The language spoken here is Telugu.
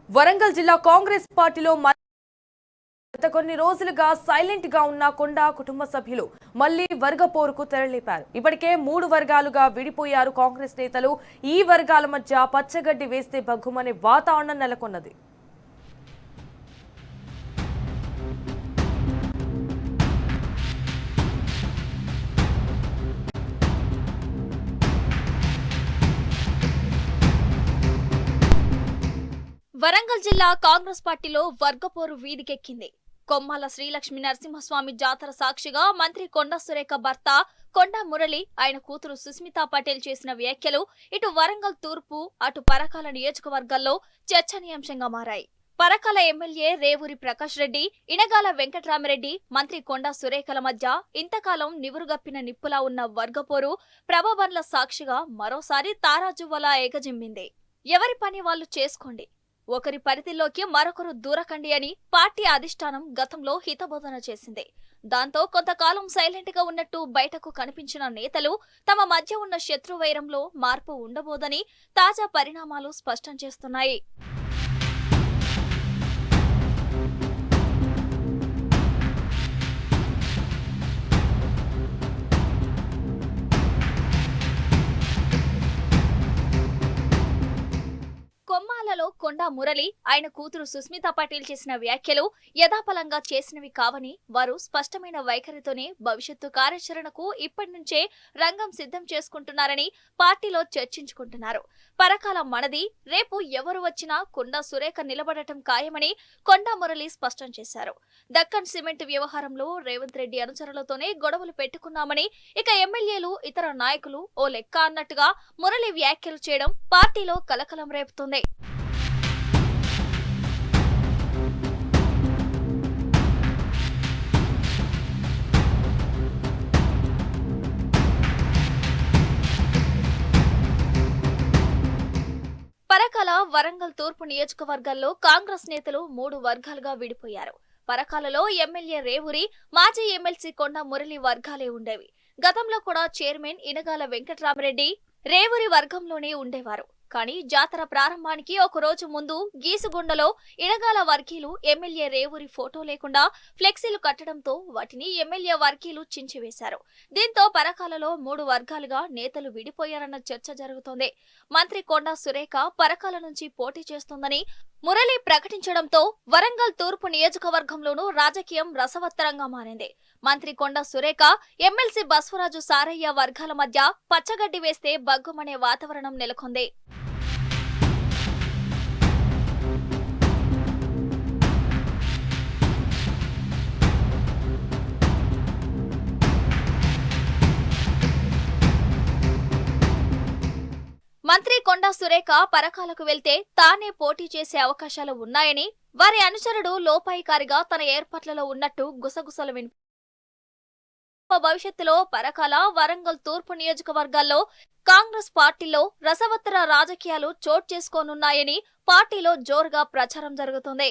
వరంగల్ జిల్లా కాంగ్రెస్ పార్టీలో గత కొన్ని రోజులుగా సైలెంట్ గా ఉన్న కొండా కుటుంబ సభ్యులు మళ్లీ వర్గ పోరుకు తెరలేపారు. ఇప్పటికే 3 వర్గాలుగా విడిపోయారు కాంగ్రెస్ నేతలు. ఈ వర్గాల మధ్య పచ్చగడ్డి వేస్తే బగ్గుమనే వాతావరణం నెలకొన్నది. వరంగల్ జిల్లా కాంగ్రెస్ పార్టీలో వర్గపోరు వీధికెక్కింది. కొమ్మాల శ్రీలక్ష్మీ నరసింహస్వామి జాతర సాక్షిగా మంత్రి కొండా సురేఖ భర్త కొండా మురళి, ఆయన కూతురు సుస్మితా పటేల్ చేసిన వ్యాఖ్యలు ఇటు వరంగల్ తూర్పు, అటు పరకాల నియోజకవర్గాల్లో చర్చనీయాంశంగా మారాయి. పరకాల ఎమ్మెల్యే రేవూరి ప్రకాష్ రెడ్డి, ఇనగాల వెంకట్రామిరెడ్డి, మంత్రి కొండా సురేఖల మధ్య ఇంతకాలం నివురుగప్పిన నిప్పులా ఉన్న వర్గపోరు ప్రభబండ్ల సాక్షిగా మరోసారి తారాజువ్వలా ఏకజిమ్మింది. ఎవరి పని వాళ్ళు చేసుకోండి, ఒకరి పరిధిలోకి మరొకరు దూరకండి అని పార్టీ అధిష్టానం గతంలో హితబోధన చేసింది. దాంతో కొంతకాలం సైలెంట్ గా ఉన్నట్టు బయటకు కనిపించిన నేతలు తమ మధ్య ఉన్న శత్రువైరంలో మార్పు ఉండబోదని తాజా పరిణామాలు స్పష్టం చేస్తున్నాయి. కొమ్మాలలో కొండా మురళి, ఆయన కూతురు సుస్మితా పటేల్ చేసిన వ్యాఖ్యలు యథాపలంగా చేసినవి కావని, వారు స్పష్టమైన వైఖరితోనే భవిష్యత్తు కార్యాచరణకు ఇప్పటి నుంచే రంగం సిద్ధం చేసుకుంటున్నారని పార్టీలో చర్చించుకుంటున్నారు. పరకాల మనది, రేపు ఎవరు వచ్చినా కొండా సురేఖ నిలబడటం ఖాయమని కొండా మురళి స్పష్టం చేశారు. దక్కన్ సిమెంట్ వ్యవహారంలో రేవంత్ రెడ్డి అనుచరులతోనే గొడవలు పెట్టుకున్నామని, ఇక ఎమ్మెల్యేలు, ఇతర నాయకులు ఓ లెక్క అన్నట్టుగా మురళి వ్యాఖ్యలు చేయడం పార్టీలో కలకలం రేపుతోంది. పరకాల, వరంగల్ తూర్పు నియోజకవర్గాల్లో కాంగ్రెస్ నేతలు 3 వర్గాలుగా విడిపోయారు. పరకాలలో ఎమ్మెల్యే రేవూరి, మాజీ ఎమ్మెల్సీ కొండా మురళి వర్గాలే ఉండేవి. గతంలో కూడా చైర్మన్ ఇనగాల వెంకట్రామిరెడ్డి రేవూరి వర్గంలోనే ఉండేవారు. కానీ జాతర ప్రారంభానికి ఒక రోజు ముందు గీసుగొండలో ఇనగాల వర్గీయులు ఎమ్మెల్యే రేవూరి ఫోటో లేకుండా ఫ్లెక్సీలు కట్టడంతో వాటిని ఎమ్మెల్యే వర్గీయులు చించివేశారు. దీంతో పరకాలలో 3 వర్గాలుగా నేతలు విడిపోయారన్న చర్చ జరుగుతోంది. మంత్రి కొండా సురేఖ పరకాల నుంచి పోటీ చేస్తోందని మురళి ప్రకటించడంతో వరంగల్ తూర్పు నియోజకవర్గంలోనూ రాజకీయం రసవత్తరంగా మారింది. మంత్రి కొండా సురేఖ, ఎమ్మెల్సీ బస్వరాజు సారయ్య వర్గాల మధ్య పచ్చగడ్డి వేస్తే బగ్గుమనే వాతావరణం నెలకొంది. మంత్రి కొండా సురేఖ పరకాలకు వెళ్తే తానే పోటీ చేసే అవకాశాలు ఉన్నాయని, వారి అనుచరుడు లోపాయికారిగా తన ఏర్పాట్లలో ఉన్నట్టు గుసగుసలు వినిపి భవిష్యత్తులో పరకాల, వరంగల్ తూర్పు నియోజకవర్గాల్లో కాంగ్రెస్ పార్టీలో రసవత్తర రాజకీయాలు చోటు చేసుకోనున్నాయని పార్టీలో జోరుగా ప్రచారం జరుగుతుంది.